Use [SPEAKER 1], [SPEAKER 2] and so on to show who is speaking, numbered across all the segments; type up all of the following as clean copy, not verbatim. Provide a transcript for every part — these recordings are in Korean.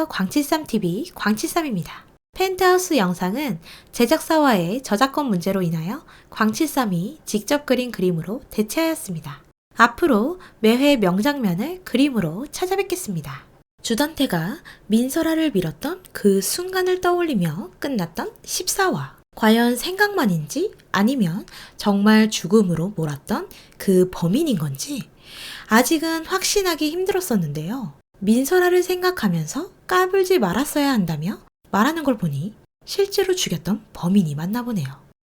[SPEAKER 1] 안녕하세요. 광칠삼TV 광칠삼입니다. 펜트하우스 영상은 제작사와의 저작권 문제로 인하여 광칠삼이 직접 그린 그림으로 대체하였습니다. 앞으로 매회 명장면을 그림으로 찾아뵙겠습니다. 주단태가 민설아를 밀었던 그 순간을 떠올리며 끝났던 14화. 과연 생각만인지 아니면 정말 죽음으로 몰았던 그 범인인 건지 아직은 확신하기 힘들었었는데요. 민설아를 생각하면서 까불지 말았어야 한다며 말하는 걸 보니 실제로 죽였던 범인이 맞나 보네요.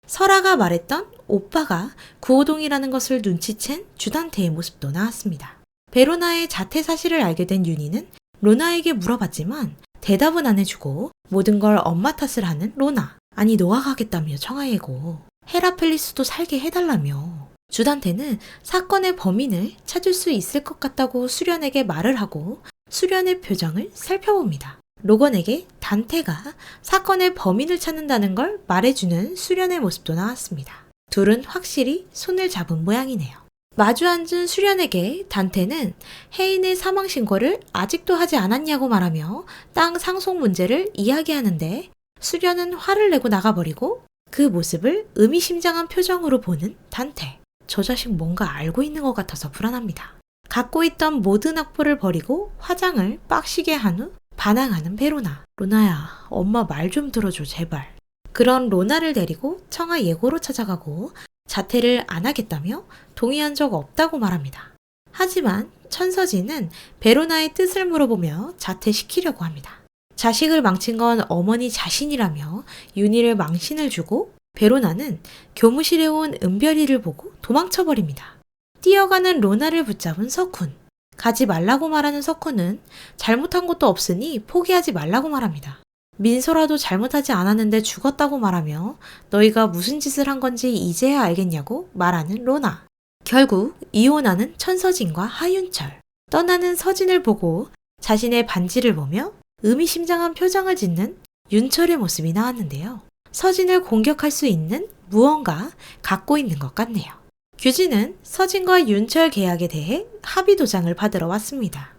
[SPEAKER 1] 설아가 말했던 오빠가 구호동이라는 것을 눈치챈 주단태의 모습도 나왔습니다. 베로나의 자퇴 사실을 알게 된 윤희는 로나에게 물어봤지만 대답은 안 해주고 모든 걸 엄마 탓을 하는 로나. 아니 너가 가겠다며 청하예고 헤라펠리스도 살게 해달라며. 주단태는 사건의 범인을 찾을 수 있을 것 같다고 수련에게 말을 하고 수련의 표정을 살펴봅니다. 로건에게 단태가 사건의 범인을 찾는다는 걸 말해주는 수련의 모습도 나왔습니다. 둘은 확실히 손을 잡은 모양이네요. 마주 앉은 수련에게 단태는 혜인의 사망 신고를 아직도 하지 않았냐고 말하며 땅 상속 문제를 이야기하는데 수련은 화를 내고 나가버리고 그 모습을 의미심장한 표정으로 보는 단태. 저 자식 뭔가 알고 있는 것 같아서 불안합니다. 갖고 있던 모든 악보를 버리고 화장을 빡시게 한 후 반항하는 베로나. 로나야, 엄마 말 좀 들어줘 제발. 그런 로나를 데리고 청아 예고로 찾아가고 자퇴를 안 하겠다며 동의한 적 없다고 말합니다. 하지만 천서진은 베로나의 뜻을 물어보며 자퇴시키려고 합니다. 자식을 망친 건 어머니 자신이라며 윤희를 망신을 주고 베로나는 교무실에 온 은별이를 보고 도망쳐버립니다. 뛰어가는 로나를 붙잡은 석훈. 가지 말라고 말하는 석훈은 잘못한 것도 없으니 포기하지 말라고 말합니다. 민소라도 잘못하지 않았는데 죽었다고 말하며 너희가 무슨 짓을 한 건지 이제야 알겠냐고 말하는 로나. 결국 이혼하는 천서진과 하윤철. 떠나는 서진을 보고 자신의 반지를 보며 의미심장한 표정을 짓는 윤철의 모습이 나왔는데요. 서진을 공격할 수 있는 무언가 갖고 있는 것 같네요. 규진은 서진과 윤철 계약에 대해 합의 도장을 받으러 왔습니다.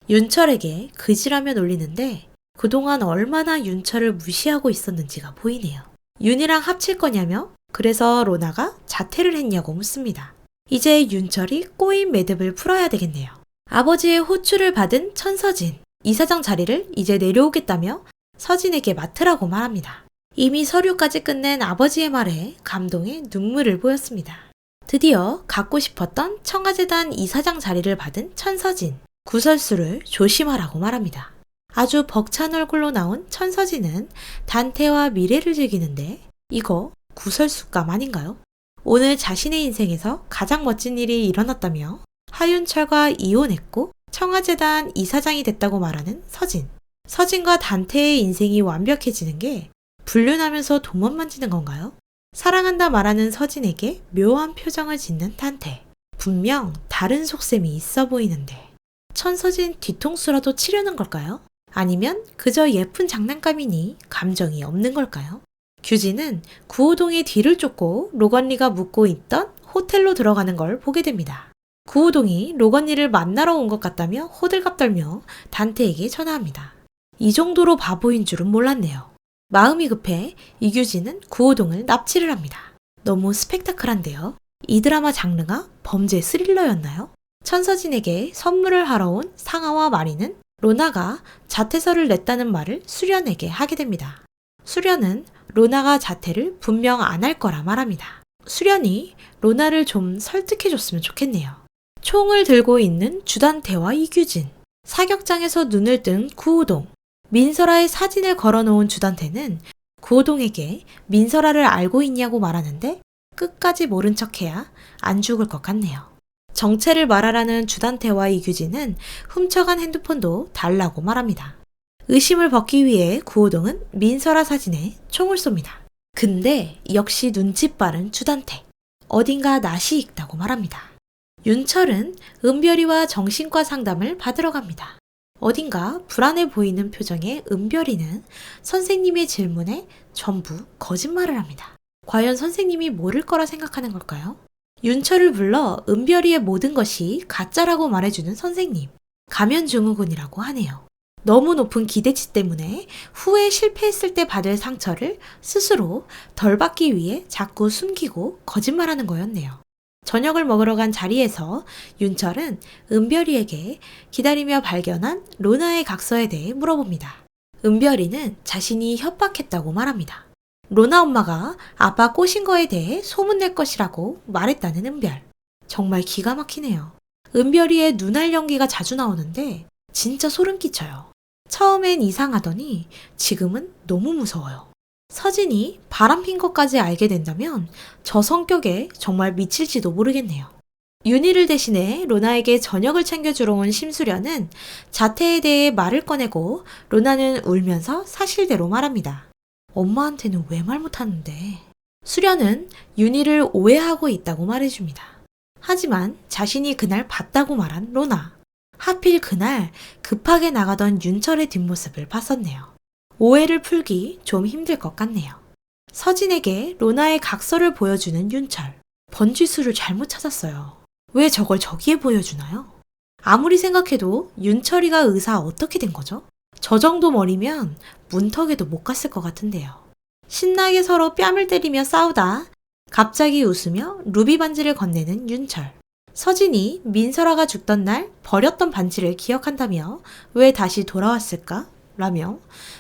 [SPEAKER 1] 윤철에게 그지라며 놀리는데 그동안 얼마나 윤철을 무시하고 있었는지가 보이네요. 윤이랑 합칠 거냐며 그래서 로나가 자퇴를 했냐고 묻습니다. 이제 윤철이 꼬인 매듭을 풀어야 되겠네요. 아버지의 호출을 받은 천서진. 이사장 자리를 이제 내려오겠다며 서진에게 맡으라고 말합니다. 이미 서류까지 끝낸 아버지의 말에 감동의 눈물을 보였습니다. 드디어 갖고 싶었던 청와재단 이사장 자리를 받은 천서진. 구설수를 조심하라고 말합니다. 아주 벅찬 얼굴로 나온 천서진은 단태와 미래를 즐기는데 이거 구설수감 아닌가요? 오늘 자신의 인생에서 가장 멋진 일이 일어났다며 하윤철과 이혼했고 청와재단 이사장이 됐다고 말하는 서진. 서진과 단태의 인생이 완벽해지는 게 불륜하면서 돈만 만지는 건가요? 사랑한다 말하는 서진에게 묘한 표정을 짓는 단태. 분명 다른 속셈이 있어 보이는데 천서진 뒤통수라도 치려는 걸까요? 아니면 그저 예쁜 장난감이니 감정이 없는 걸까요? 규진은 구호동의 뒤를 쫓고 로건리가 묵고 있던 호텔로 들어가는 걸 보게 됩니다. 구호동이 로건리를 만나러 온 것 같다며 호들갑 떨며 단태에게 전화합니다. 이 정도로 바보인 줄은 몰랐네요. 마음이 급해 이규진은 구호동을 납치를 합니다. 너무 스펙타클한데요. 이 드라마 장르가 범죄 스릴러였나요? 천서진에게 선물을 하러 온 상아와 마리는 로나가 자퇴서를 냈다는 말을 수련에게 하게 됩니다. 수련은 로나가 자퇴를 분명 안 할 거라 말합니다. 수련이 로나를 좀 설득해줬으면 좋겠네요. 총을 들고 있는 주단태와 이규진. 사격장에서 눈을 뜬 구호동. 민설아의 사진을 걸어놓은 주단태는 구호동에게 민설아를 알고 있냐고 말하는데 끝까지 모른 척해야 안 죽을 것 같네요. 정체를 말하라는 주단태와 이규진은 훔쳐간 핸드폰도 달라고 말합니다. 의심을 벗기 위해 구호동은 민설아 사진에 총을 쏩니다. 근데 역시 눈치 빠른 주단태. 어딘가 낯이 익다고 말합니다. 윤철은 은별이와 정신과 상담을 받으러 갑니다. 어딘가 불안해 보이는 표정의 은별이는 선생님의 질문에 전부 거짓말을 합니다. 과연 선생님이 모를 거라 생각하는 걸까요? 윤철을 불러 은별이의 모든 것이 가짜라고 말해주는 선생님. 가면증후군이라고 하네요. 너무 높은 기대치 때문에 후에 실패했을 때 받을 상처를 스스로 덜 받기 위해 자꾸 숨기고 거짓말하는 거였네요. 저녁을 먹으러 간 자리에서 윤철은 은별이에게 기다리며 발견한 로나의 각서에 대해 물어봅니다. 은별이는 자신이 협박했다고 말합니다. 로나 엄마가 아빠 꼬신 거에 대해 소문낼 것이라고 말했다는 은별. 정말 기가 막히네요. 은별이의 눈알 연기가 자주 나오는데 진짜 소름 끼쳐요. 처음엔 이상하더니 지금은 너무 무서워요. 서진이 바람핀 것까지 알게 된다면 저 성격에 정말 미칠지도 모르겠네요. 윤희를 대신해 로나에게 저녁을 챙겨주러 온 심수련은 자태에 대해 말을 꺼내고 로나는 울면서 사실대로 말합니다. 엄마한테는 왜 말 못하는데? 수련은 윤희를 오해하고 있다고 말해줍니다. 하지만 자신이 그날 봤다고 말한 로나. 하필 그날 급하게 나가던 윤철의 뒷모습을 봤었네요. 오해를 풀기 좀 힘들 것 같네요. 서진에게 로나의 각서를 보여주는 윤철. 번지수를 잘못 찾았어요. 왜 저걸 저기에 보여주나요? 아무리 생각해도 윤철이가 의사 어떻게 된 거죠? 저 정도 머리면 문턱에도 못 갔을 것 같은데요. 신나게 서로 뺨을 때리며 싸우다 갑자기 웃으며 루비 반지를 건네는 윤철. 서진이 민설아가 죽던 날 버렸던 반지를 기억한다며 왜 다시 돌아왔을까? 라며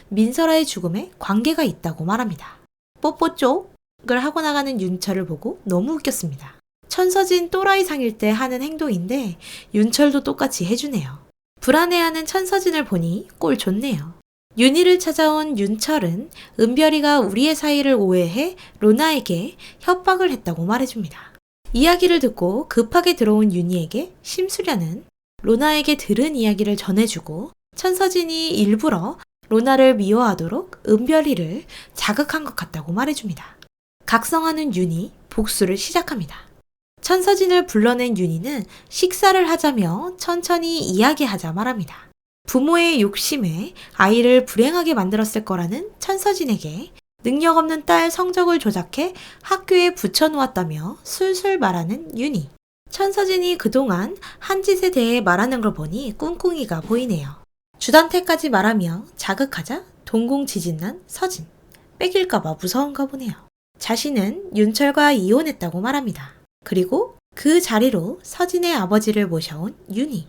[SPEAKER 1] 민설아의 죽음에 관계가 있다고 말합니다. 뽀뽀 쪽을 하고 나가는 윤철을 보고 너무 웃겼습니다. 천서진 또라이상일 때 하는 행동인데 윤철도 똑같이 해주네요. 불안해하는 천서진을 보니 꼴 좋네요. 윤희를 찾아온 윤철은 은별이가 우리의 사이를 오해해 로나에게 협박을 했다고 말해줍니다. 이야기를 듣고 급하게 들어온 윤희에게 심수련은 로나에게 들은 이야기를 전해주고 천서진이 일부러 로나를 미워하도록 은별이를 자극한 것 같다고 말해줍니다. 각성하는 윤희, 복수를 시작합니다. 천서진을 불러낸 윤희는 식사를 하자며 천천히 이야기하자 말합니다. 부모의 욕심에 아이를 불행하게 만들었을 거라는 천서진에게 능력 없는 딸 성적을 조작해 학교에 붙여놓았다며 술술 말하는 윤희. 천서진이 그동안 한 짓에 대해 말하는 걸 보니 꿍꿍이가 보이네요. 주단태까지 말하며 자극하자 동공지진난 서진. 뺏길까봐 무서운가 보네요. 자신은 윤철과 이혼했다고 말합니다. 그리고 그 자리로 서진의 아버지를 모셔온 윤희.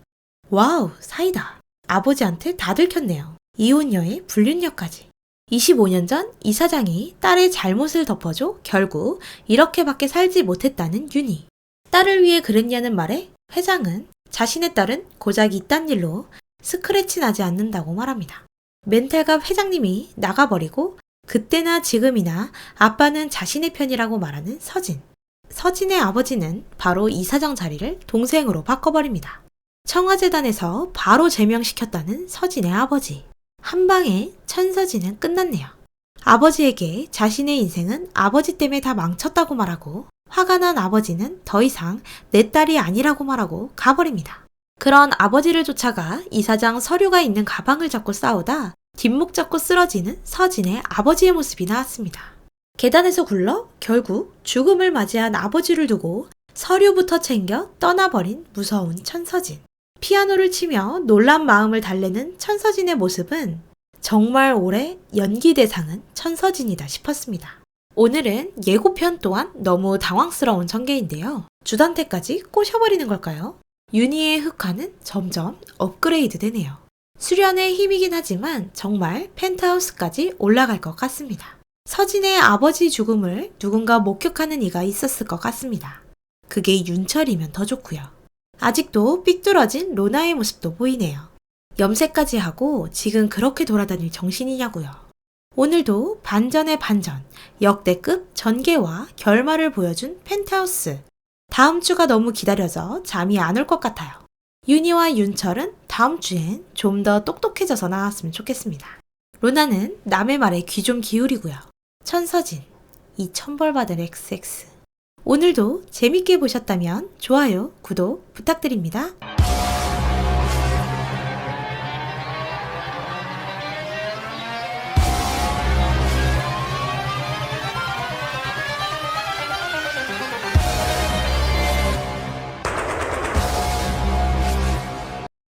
[SPEAKER 1] 와우, 사이다. 아버지한테 다 들켰네요. 이혼녀의 불륜녀까지. 25년 전 이사장이 딸의 잘못을 덮어줘 결국 이렇게밖에 살지 못했다는 윤희. 딸을 위해 그랬냐는 말에 회장은 자신의 딸은 고작 이딴 일로 스크래치 나지 않는다고 말합니다. 멘탈갑 회장님이 나가버리고 그때나 지금이나 아빠는 자신의 편이라고 말하는 서진. 서진의 아버지는 바로 이사장 자리를 동생으로 바꿔버립니다. 청와재단에서 바로 제명시켰다는 서진의 아버지. 한 방에 천서진은 끝났네요. 아버지에게 자신의 인생은 아버지 때문에 다 망쳤다고 말하고 화가 난 아버지는 더 이상 내 딸이 아니라고 말하고 가버립니다. 그런 아버지를 쫓아가 이사장 서류가 있는 가방을 잡고 싸우다 뒷목 잡고 쓰러지는 서진의 아버지의 모습이 나왔습니다. 계단에서 굴러 결국 죽음을 맞이한 아버지를 두고 서류부터 챙겨 떠나버린 무서운 천서진. 피아노를 치며 놀란 마음을 달래는 천서진의 모습은 정말 올해 연기 대상은 천서진이다 싶었습니다. 오늘은 예고편 또한 너무 당황스러운 전개인데요. 주단태까지 꼬셔버리는 걸까요? 윤희의 흑화는 점점 업그레이드 되네요. 수련의 힘이긴 하지만 정말 펜트하우스까지 올라갈 것 같습니다. 서진의 아버지 죽음을 누군가 목격하는 이가 있었을 것 같습니다. 그게 윤철이면 더 좋고요. 아직도 삐뚤어진 로나의 모습도 보이네요. 염색까지 하고 지금 그렇게 돌아다닐 정신이냐고요. 오늘도 반전의 반전, 역대급 전개와 결말을 보여준 펜트하우스. 다음 주가 너무 기다려져 잠이 안 올 것 같아요. 윤희와 윤철은 다음 주엔 좀 더 똑똑해져서 나왔으면 좋겠습니다. 로나는 남의 말에 귀 좀 기울이고요. 천서진, 이 천벌받을 XX. 오늘도 재밌게 보셨다면 좋아요, 구독 부탁드립니다.